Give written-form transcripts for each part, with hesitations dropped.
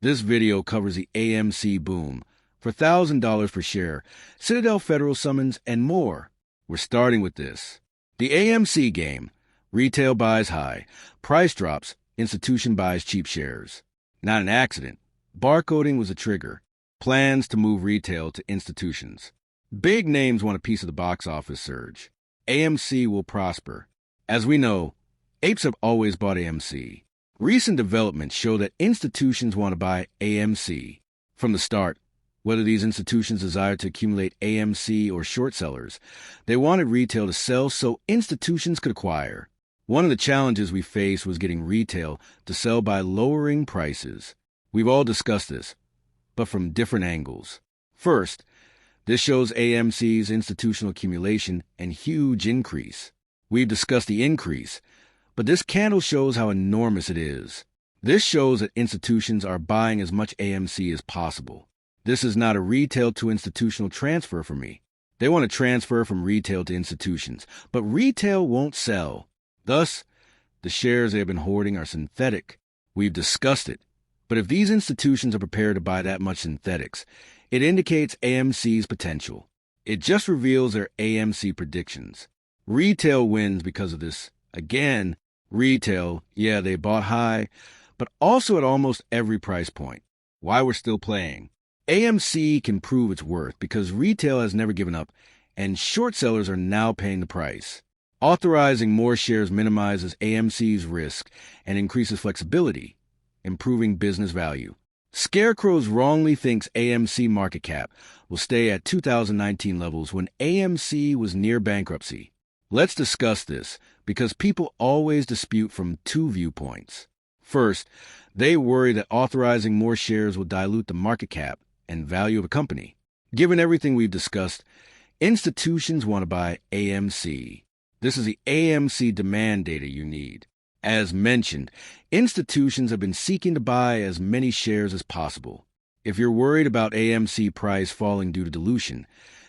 This video covers the AMC boom for $1,000 per share, Citadel federal summons, and more. We're starting with this. The AMC game. Retail buys high. Price drops. Institution buys cheap shares. Not an accident. Barcoding was a trigger. Plans to move retail to institutions. Big names want a piece of the box office surge. AMC will prosper. As we know, apes have always bought AMC. Recent developments show that institutions want to buy AMC. From the start, whether these institutions desired to accumulate AMC or short sellers, they wanted retail to sell so institutions could acquire. One of the challenges we faced was getting retail to sell by lowering prices. We've all discussed this, but from different angles. First, this shows AMC's institutional accumulation and huge increase. We've discussed the increase, but this candle shows how enormous it is. This shows that institutions are buying as much AMC as possible. This is not a retail to institutional transfer for me. They want to transfer from retail to institutions, but retail won't sell. Thus, the shares they have been hoarding are synthetic. We've discussed it. But if these institutions are prepared to buy that much synthetics, it indicates AMC's potential. It just reveals their AMC predictions. Retail wins because of this. Again, retail, yeah, they bought high, but also at almost every price point. Why we're still playing. AMC can prove its worth because retail has never given up, and short sellers are now paying the price. Authorizing more shares minimizes AMC's risk and increases flexibility, improving business value. Scarecrows wrongly thinks AMC market cap will stay at 2019 levels when AMC was near bankruptcy. Let's discuss this because people always dispute from two viewpoints. First, they worry that authorizing more shares will dilute the market cap and value of a company. Given everything we've discussed, institutions want to buy AMC. This is the AMC demand data you need. As mentioned, institutions have been seeking to buy as many shares as possible. If you're worried about AMC price falling due to dilution,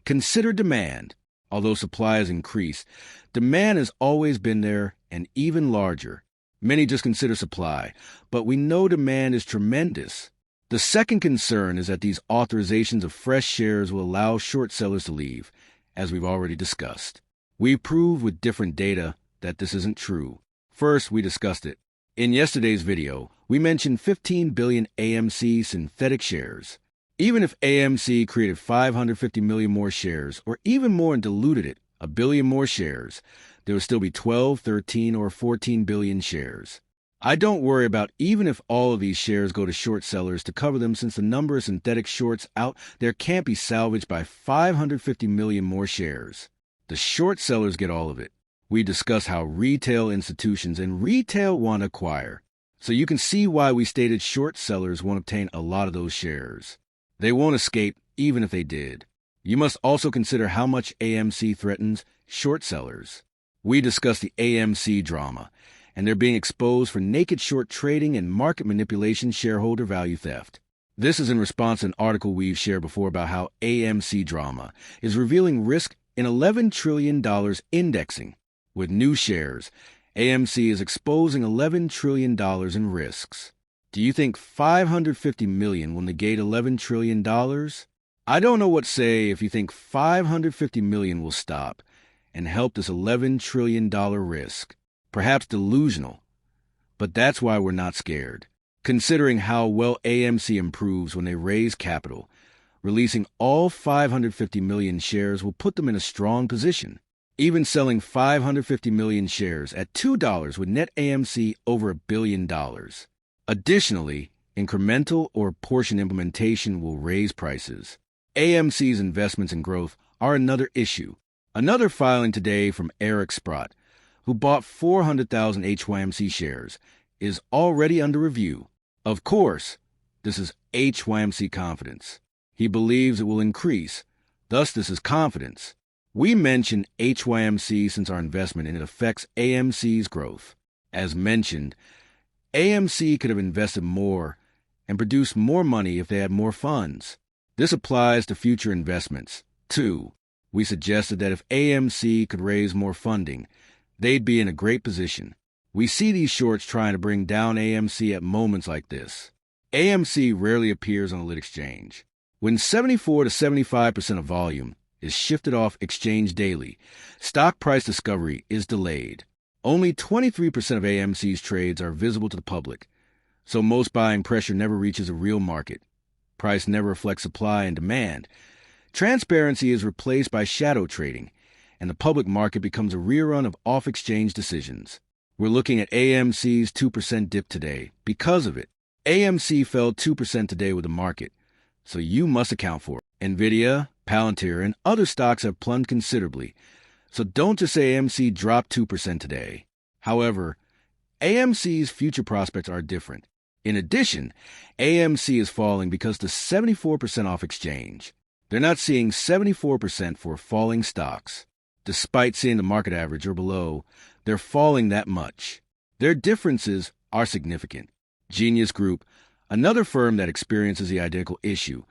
consider demand. Although supply has increased, demand has always been there and even larger. Many just consider supply, but we know demand is tremendous. The second concern is that these authorizations of fresh shares will allow short sellers to leave, as we've already discussed. We proved with different data that this isn't true. First, we discussed it. In yesterday's video, we mentioned 15 billion AMC synthetic shares. Even if AMC created 550 million more shares, or even more and diluted it, a billion more shares, there would still be 12, 13, or 14 billion shares. I don't worry about even if all of these shares go to short sellers to cover them since the number of synthetic shorts out there can't be salvaged by 550 million more shares. The short sellers get all of it. We discuss how retail institutions and retail want to acquire. So you can see why we stated short sellers won't obtain a lot of those shares. They won't escape even if they did. You must also consider how much AMC threatens short sellers. We discussed the AMC drama, and they're being exposed for naked short trading and market manipulation shareholder value theft. This is in response to an article we've shared before about how AMC drama is revealing risk in $11 trillion indexing. With new shares, AMC is exposing $11 trillion in risks. Do you think 550 million will negate $11 trillion? I don't know what to say if you think 550 million will stop and help this $11 trillion risk. Perhaps delusional, but that's why we're not scared. Considering how well AMC improves when they raise capital, releasing all 550 million shares will put them in a strong position. Even selling 550 million shares at $2 would net AMC over $1 billion. Additionally, incremental or portion implementation will raise prices. AMC's investments in growth are another issue. Another filing today from Eric Sprott, who bought 400,000 HYMC shares, is already under review. Of course, this is HYMC confidence. He believes it will increase. Thus, this is confidence. We mentioned HYMC since our investment, and it affects AMC's growth. As mentioned, AMC could have invested more and produced more money if they had more funds. This applies to future investments, too. We suggested that if AMC could raise more funding, they'd be in a great position. We see these shorts trying to bring down AMC at moments like this. AMC rarely appears on a lit exchange. When 74 to 75% of volume is shifted off exchange daily, stock price discovery is delayed. Only 23% of AMC's trades are visible to the public, so most buying pressure never reaches a real market. Price never reflects supply and demand. Transparency is replaced by shadow trading, and the public market becomes a rerun of off-exchange decisions. We're looking at AMC's 2% dip today because of it. AMC fell 2% today with the market, so you must account for it. Nvidia, Palantir, and other stocks have plunged considerably, so don't just say AMC dropped 2% today. However, AMC's future prospects are different. In addition, AMC is falling because the 74% off exchange. They're not seeing 74% for falling stocks. Despite seeing the market average or below, they're falling that much. Their differences are significant. Genius Group, another firm that experiences the identical issue,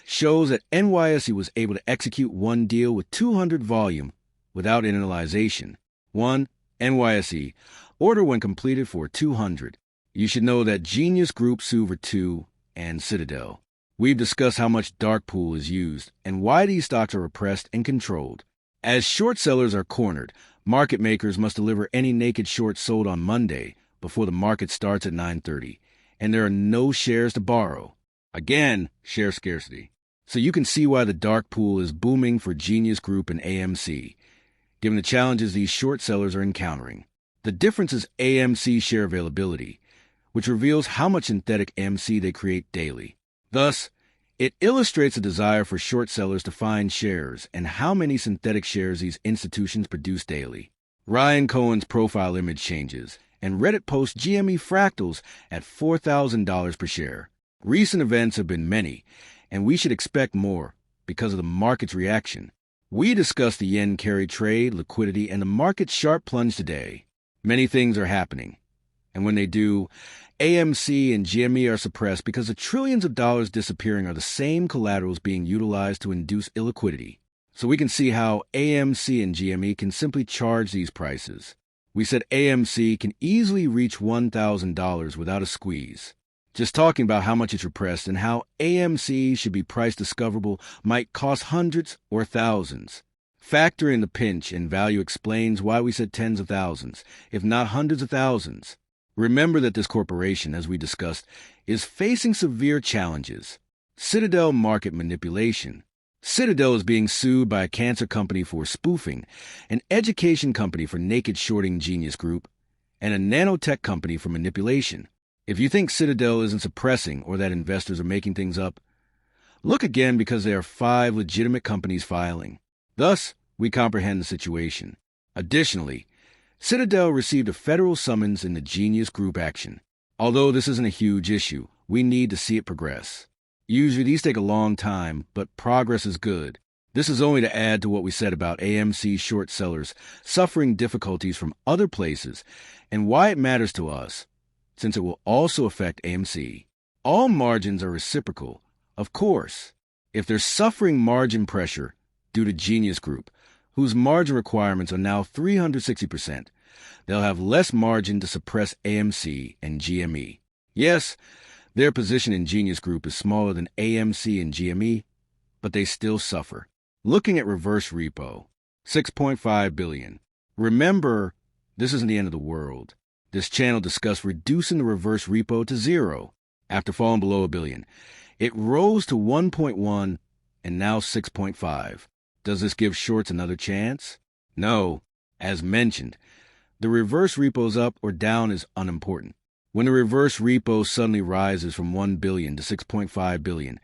shows that NYSE was able to execute one deal with 200 volume without internalization. 1. NYSE, order when completed for 200. You should know that Genius Group sued for 2 and Citadel. We've discussed how much dark pool is used and why these stocks are repressed and controlled. As short sellers are cornered, market makers must deliver any naked short sold on Monday before the market starts at 9:30, and there are no shares to borrow. Again, share scarcity. So you can see why the dark pool is booming for Genius Group and AMC, given the challenges these short sellers are encountering. The difference is AMC share availability, which reveals how much synthetic AMC they create daily. Thus, it illustrates a desire for short sellers to find shares and how many synthetic shares these institutions produce daily. Ryan Cohen's profile image changes, and Reddit posts GME fractals at $4,000 per share. Recent events have been many, and we should expect more because of the market's reaction. We discussed the yen carry trade, liquidity, and the market's sharp plunge today. Many things are happening, and when they do, AMC and GME are suppressed because the trillions of dollars disappearing are the same collaterals being utilized to induce illiquidity. So we can see how AMC and GME can simply charge these prices. We said AMC can easily reach $1,000 without a squeeze. Just talking about how much it's repressed and how AMC should be price discoverable might cost hundreds or thousands. Factoring the pinch and value explains why we said tens of thousands, if not hundreds of thousands. Remember that this corporation, as we discussed, is facing severe challenges. Citadel market manipulation. Citadel is being sued by a cancer company for spoofing, an education company for naked shorting Genius Group, and a nanotech company for manipulation. If you think Citadel isn't suppressing or that investors are making things up, look again because there are 5 legitimate companies filing. Thus, we comprehend the situation. Additionally, Citadel received a federal summons in the Genius Group action. Although this isn't a huge issue, we need to see it progress. Usually these take a long time, but progress is good. This is only to add to what we said about AMC short sellers suffering difficulties from other places and why it matters to us, since it will also affect AMC. All margins are reciprocal, of course. If they're suffering margin pressure due to Genius Group, whose margin requirements are now 360%, they'll have less margin to suppress AMC and GME. Yes, their position in Genius Group is smaller than AMC and GME, but they still suffer. Looking at reverse repo, $6.5 billion. Remember, this isn't the end of the world. This channel discussed reducing the reverse repo to 0 after falling below $1 billion. It rose to 1.1 and now 6.5. Does this give shorts another chance? No. As mentioned, the reverse repo's up or down is unimportant. When the reverse repo suddenly rises from $1 billion to $6.5 billion,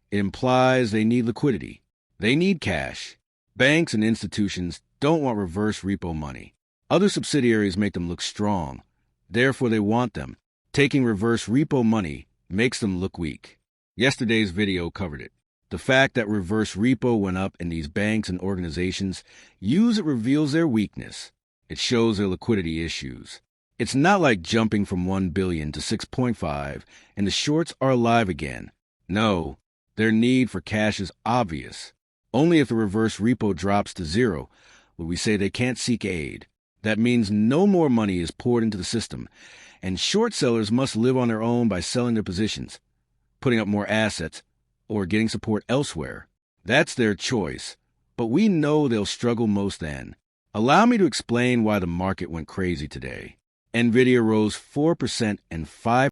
it implies they need liquidity. They need cash. Banks and institutions don't want reverse repo money. Other subsidiaries make them look strong. Therefore, they want them. Taking reverse repo money makes them look weak. Yesterday's video covered it. The fact that reverse repo went up in these banks and organizations use it reveals their weakness. It shows their liquidity issues. It's not like jumping from $1 billion to 6.5 and the shorts are alive again. No, their need for cash is obvious. Only if the reverse repo drops to 0 would we say they can't seek aid. That means no more money is poured into the system, and short sellers must live on their own by selling their positions. putting up more assets, or getting support elsewhere. That's their choice, but we know they'll struggle most then. Allow me to explain why the market went crazy today. Nvidia rose 4% and 5%